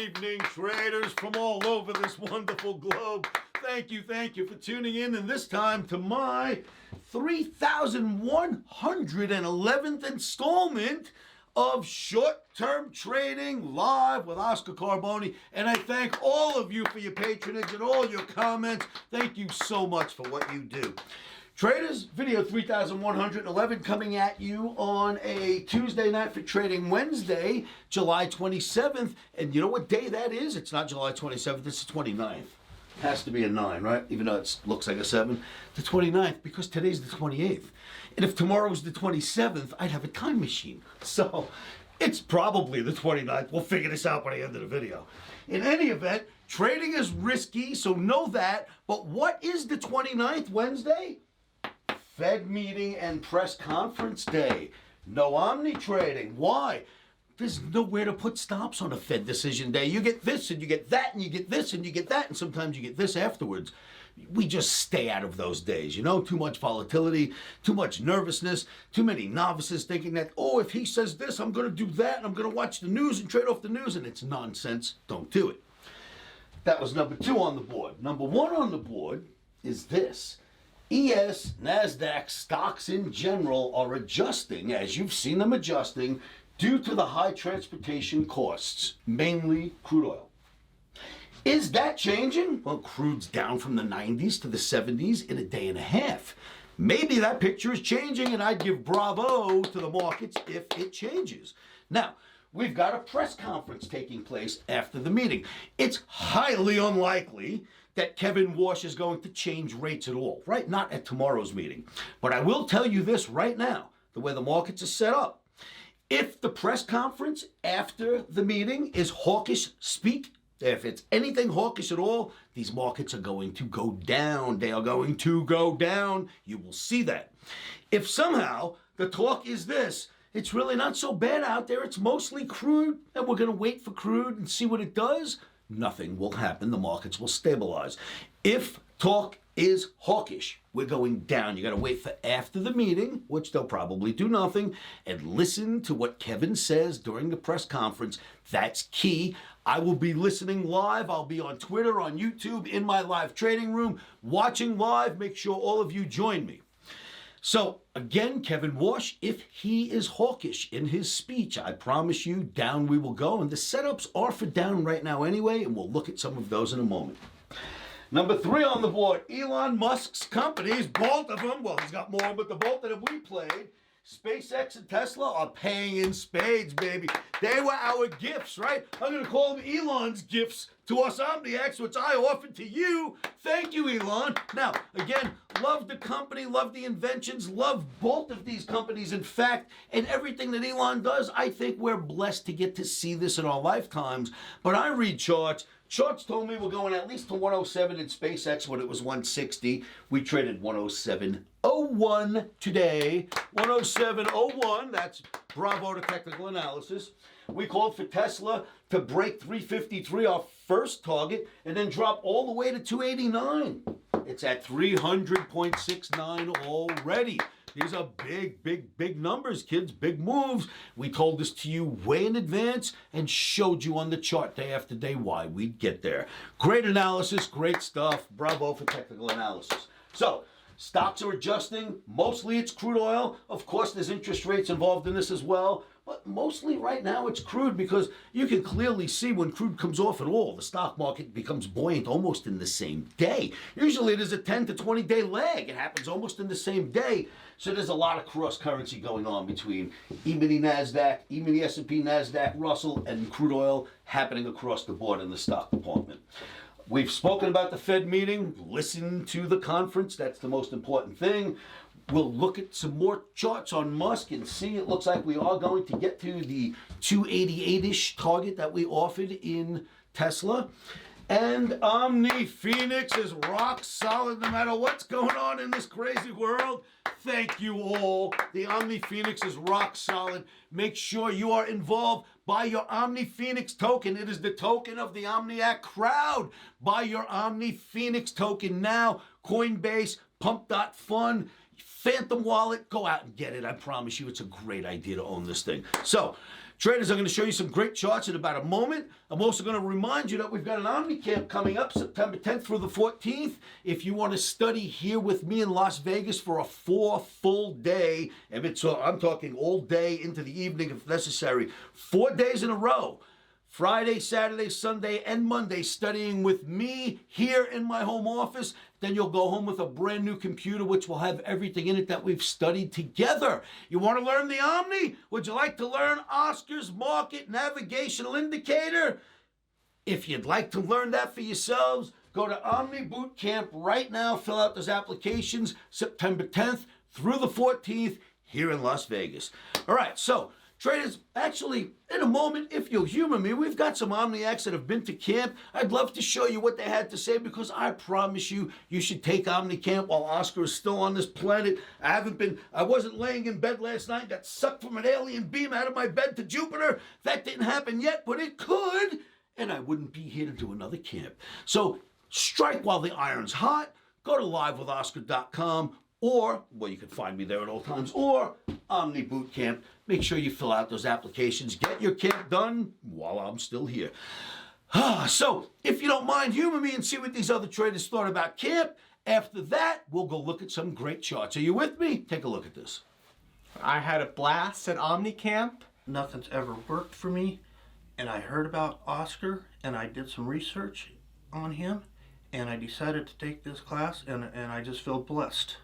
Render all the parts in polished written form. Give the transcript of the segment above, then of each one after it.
evening, traders from all over this wonderful globe. Thank you for tuning in, and this time to my 3,111th installment of short-term trading live with Oscar Carboni. And I thank all of you for your patronage and all your comments. Thank you so much for what you do. Traders, video 3,111 coming at you on a Tuesday night for Trading Wednesday, July 27th. And you know what day that is? It's not July 27th, it's the 29th. Has to be a 9, right? Even though it looks like a 7. The 29th, because today's the 28th. And if tomorrow's the 27th, I'd have a time machine. So it's probably the 29th. We'll figure this out by the end of the video. In any event, trading is risky, so know that. But what is the 29th, Wednesday? Fed meeting and press conference day. No Omni trading. Why? There's nowhere to put stops on a Fed decision day. You get this and you get that and you get this and you get that, and sometimes you get this afterwards. We just stay out of those days, you know? Too much volatility, too much nervousness, too many novices thinking that, oh, if he says this, I'm going to do that, and I'm going to watch the news and trade off the news, and it's nonsense. Don't do it. That was number 2 on the board. Number 1 on the board is this. ES, NASDAQ stocks in general are adjusting, as you've seen them adjusting, due to the high transportation costs, mainly crude oil. Is that changing? Well, crude's down from the 90s to the 70s in a day and a half. Maybe that picture is changing, and I'd give bravo to the markets if it changes. Now, we've got a press conference taking place after the meeting. It's highly unlikely that Kevin Warsh is going to change rates at all, right? Not at tomorrow's meeting. But I will tell you this right now, the way the markets are set up. If the press conference after the meeting is hawkish speak, if it's anything hawkish at all, these markets are going to go down. They are going to go down. You will see that. If somehow the talk is this, it's really not so bad out there, it's mostly crude, and we're going to wait for crude and see what it does, nothing will happen. The markets will stabilize. If talk is hawkish, we're going down. You got to wait for after the meeting, which they'll probably do nothing, and listen to what Kevin says during the press conference. That's key. I will be listening live. I'll be on Twitter, on YouTube, in my live trading room, watching live. Make sure all of you join me. So, again, Kevin Warsh, if he is hawkish in his speech, I promise you, down we will go. And the setups are for down right now anyway, and we'll look at some of those in a moment. Number 3 on the board, Elon Musk's companies, both of them, well, he's got more, but the both that we played, SpaceX and Tesla are paying in spades, baby. They were our gifts, right? I'm going to call them Elon's gifts to us OMNIPHX, which I offered to you. Thank you, Elon. Now, again, love the company, love the inventions, love both of these companies. In fact, and everything that Elon does, I think we're blessed to get to see this in our lifetimes. But I read charts. Charts told me we're going at least to 107 in SpaceX when it was 160. We traded 107.01 today. 107.01, that's bravo to technical analysis. We called for Tesla to break 353, our first target, and then drop all the way to 289. It's at 300.69 already. These are big numbers, kids, big moves. We told this to you way in advance and showed you on the chart day after day why we'd get there. Great analysis, great stuff. Bravo for technical analysis. So, stocks are adjusting. Mostly it's crude oil. Of course, there's interest rates involved in this as well. But mostly right now it's crude because you can clearly see when crude comes off at all, the stock market becomes buoyant almost in the same day. Usually there's a 10 to 20 day lag. It happens almost in the same day. So there's a lot of cross currency going on between E-mini NASDAQ, E-mini S&P NASDAQ, Russell, and crude oil happening across the board in the stock department. We've spoken about the Fed meeting. Listen to the conference. That's the most important thing. We'll look at some more charts on Musk and see. It looks like we are going to get to the 288-ish target that we offered in Tesla. And Omni Phoenix is rock solid no matter what's going on in this crazy world. Thank you all. The Omni Phoenix is rock solid. Make sure you are involved. Buy your Omni Phoenix token. It is the token of the Omniac crowd. Buy your Omni Phoenix token now. Coinbase, Pump.fun. Phantom wallet, go out and get it. I promise you it's a great idea to own this thing. So, traders, I'm going to show you some great charts in about a moment. I'm also going to remind you that we've got an Omni Camp coming up September 10th through the 14th. If you want to study here with me in Las Vegas for a 4 full day, and I'm talking all day into the evening if necessary, 4 days in a row. Friday, Saturday, Sunday, and Monday studying with me here in my home office. Then you'll go home with a brand new computer which will have everything in it that we've studied together. You want to learn the Omni? Would you like to learn Oscar's Market Navigational Indicator? If you'd like to learn that for yourselves, go to Omni Boot Camp right now. Fill out those applications September 10th through the 14th here in Las Vegas. All right, so traders, actually, in a moment, if you'll humor me, we've got some OMNIPHX that have been to camp. I'd love to show you what they had to say because I promise you, you should take Omni Camp while Oscar is still on this planet. I wasn't laying in bed last night, got sucked from an alien beam out of my bed to Jupiter. That didn't happen yet, but it could, and I wouldn't be here to do another camp. So strike while the iron's hot. Go to livewithoscar.com. Or, well, you can find me there at all times, or Omni Boot Camp. Make sure you fill out those applications. Get your camp done while I'm still here. So, if you don't mind, humor me and see what these other traders thought about camp. After that, we'll go look at some great charts. Are you with me? Take a look at this. I had a blast at Omni Camp. Nothing's ever worked for me, and I heard about Oscar, and I did some research on him, and I decided to take this class, and I just feel blessed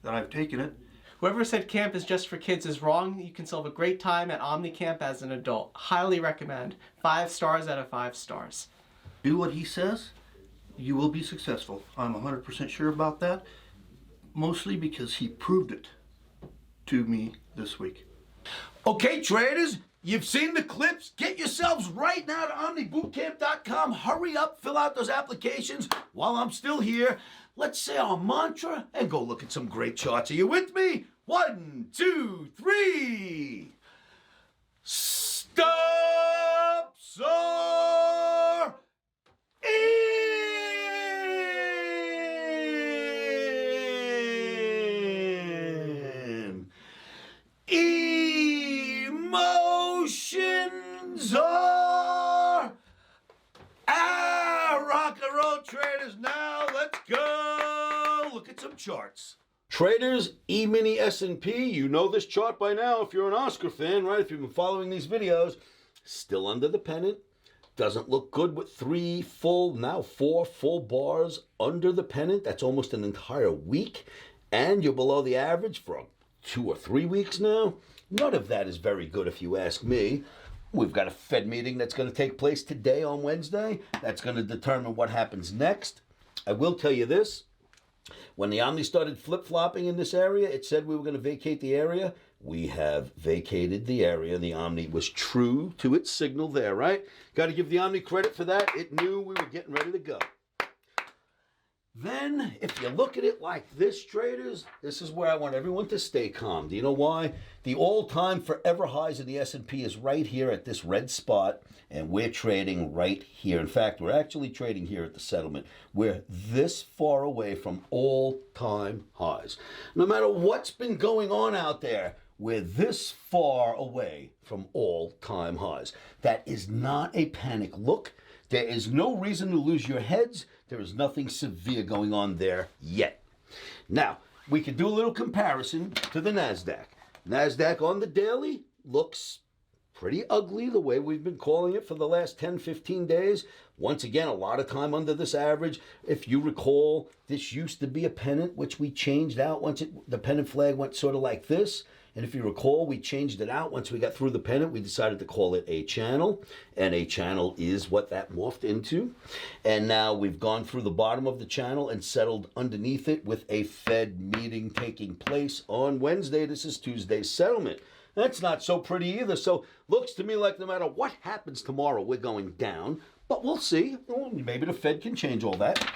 that I've taken it. Whoever said camp is just for kids is wrong. You can still have a great time at Omni Camp as an adult. Highly recommend. 5 stars out of 5 stars. Do what he says, you will be successful. I'm 100% sure about that, mostly because he proved it to me this week. Okay, traders, you've seen the clips. Get yourselves right now to OmniBootCamp.com. Hurry up, fill out those applications while I'm still here. Let's say our mantra and go look at some great charts. Are you with me? 1, 2, 3. Stops are in. Emotions are out. Rock and roll, traders. Now let's go look at some charts. Traders, E-mini S&P, you know this chart by now if you're an Oscar fan, right? If you've been following these videos, still under the pennant. Doesn't look good with 3 full, now 4 full bars under the pennant. That's almost an entire week. And you're below the average for 2 or 3 weeks now. None of that is very good if you ask me. We've got a Fed meeting that's going to take place today on Wednesday. That's going to determine what happens next. I will tell you this. When the Omni started flip-flopping in this area, it said we were going to vacate the area. We have vacated the area. The Omni was true to its signal there, right? Got to give the Omni credit for that. It knew we were getting ready to go. Then, if you look at it like this, traders, this is where I want everyone to stay calm. Do you know why? The all-time forever highs in the S&P is right here at this red spot, and we're trading right here. In fact, we're actually trading here at the settlement. We're this far away from all-time highs. No matter what's been going on out there, we're this far away from all-time highs. That is not a panic look. There is no reason to lose your heads. There is nothing severe going on there yet. Now, we can do a little comparison to the NASDAQ. NASDAQ on the daily looks pretty ugly the way we've been calling it for the last 10, 15 days. Once again, a lot of time under this average. If you recall, this used to be a pennant, which we changed out once the pennant flag went sort of like this. And if you recall, we changed it out. Once we got through the pennant, we decided to call it a channel. And a channel is what that morphed into. And now we've gone through the bottom of the channel and settled underneath it with a Fed meeting taking place on Wednesday. This is Tuesday's settlement. That's not so pretty either. So looks to me like no matter what happens tomorrow, we're going down. But we'll see. Well, maybe the Fed can change all that.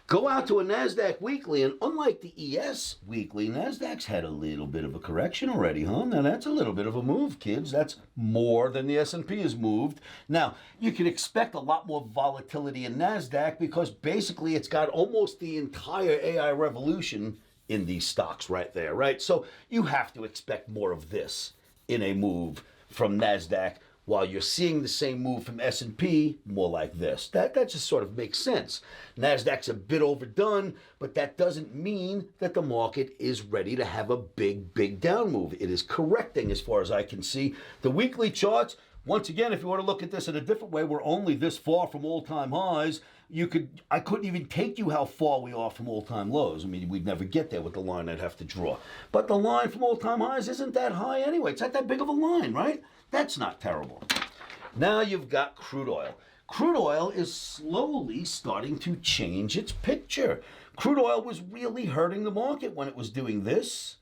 Go out to a NASDAQ weekly, and unlike the ES weekly, NASDAQ's had a little bit of a correction already, huh? Now, that's a little bit of a move, kids. That's more than the S&P has moved. Now, you can expect a lot more volatility in NASDAQ because basically it's got almost the entire AI revolution in these stocks right there, right? So you have to expect more of this in a move from NASDAQ, while you're seeing the same move from S&P, more like this. That just sort of makes sense. NASDAQ's a bit overdone, but that doesn't mean that the market is ready to have a big down move. It is correcting as far as I can see. The weekly charts, once again, if you want to look at this in a different way, we're only this far from all-time highs. I couldn't even take you how far we are from all-time lows. I mean, we'd never get there with the line I'd have to draw. But the line from all-time highs isn't that high anyway. It's not that big of a line, right? That's not terrible. Now you've got crude oil. Crude oil is slowly starting to change its picture. Crude oil was really hurting the market when it was doing this,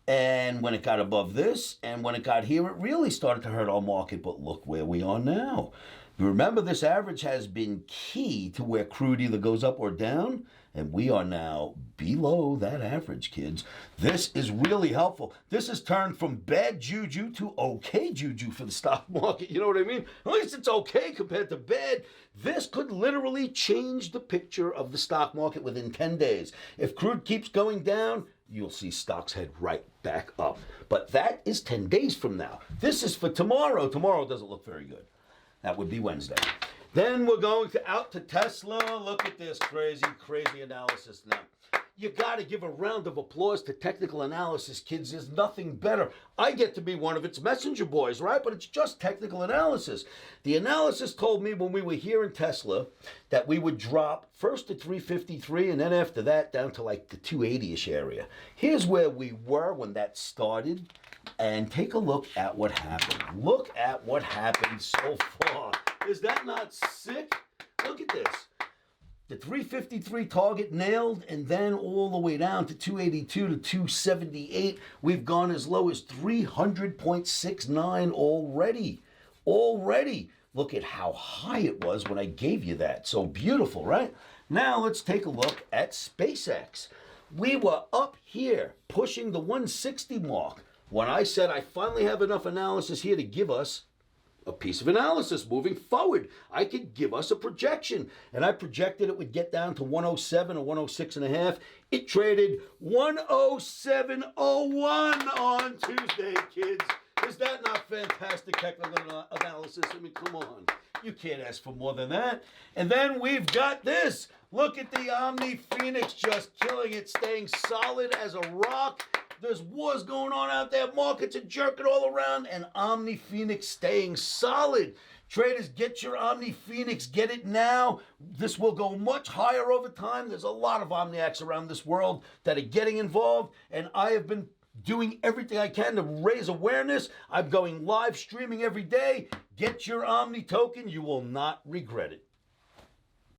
and when it got above this, and when it got here, it really started to hurt our market. But look where we are now. Remember, this average has been key to where crude either goes up or down, and we are now below that average, kids. This is really helpful. This has turned from bad juju to okay juju for the stock market. You know what I mean? At least it's okay compared to bad. This could literally change the picture of the stock market within 10 days. If crude keeps going down, you'll see stocks head right back up. But that is 10 days from now. This is for tomorrow. Tomorrow doesn't look very good. That would be Wednesday. Then we're going out to Tesla. Look at this crazy analysis now. You got to give a round of applause to technical analysis, kids. There's nothing better. I get to be one of its messenger boys, right? But it's just technical analysis. The analysis told me when we were here in Tesla that we would drop first to 353 and then after that down to like the 280-ish area. Here's where we were when that started. And take a look at what happened. Look at what happened so far. Is that not sick? Look at this. The 353 target nailed, and then all the way down to 282 to 278. We've gone as low as 300.69 already. Already. Look at how high it was when I gave you that. So beautiful, right? Now let's take a look at SpaceX. We were up here pushing the 160 mark. When I said I finally have enough analysis here to give us a piece of analysis moving forward, I could give us a projection. And I projected it would get down to 107 or 106 and a half. It traded 107.01 on Tuesday, kids. Is that not fantastic technical analysis? I mean, come on. You can't ask for more than that. And then we've got this. Look at the Omni Phoenix just killing it, staying solid as a rock. There's wars going on out there. Markets are jerking all around. And Omni Phoenix staying solid. Traders, get your Omni Phoenix. Get it now. This will go much higher over time. There's a lot of OMNIPHX around this world that are getting involved. And I have been doing everything I can to raise awareness. I'm going live streaming every day. Get your Omni token. You will not regret it.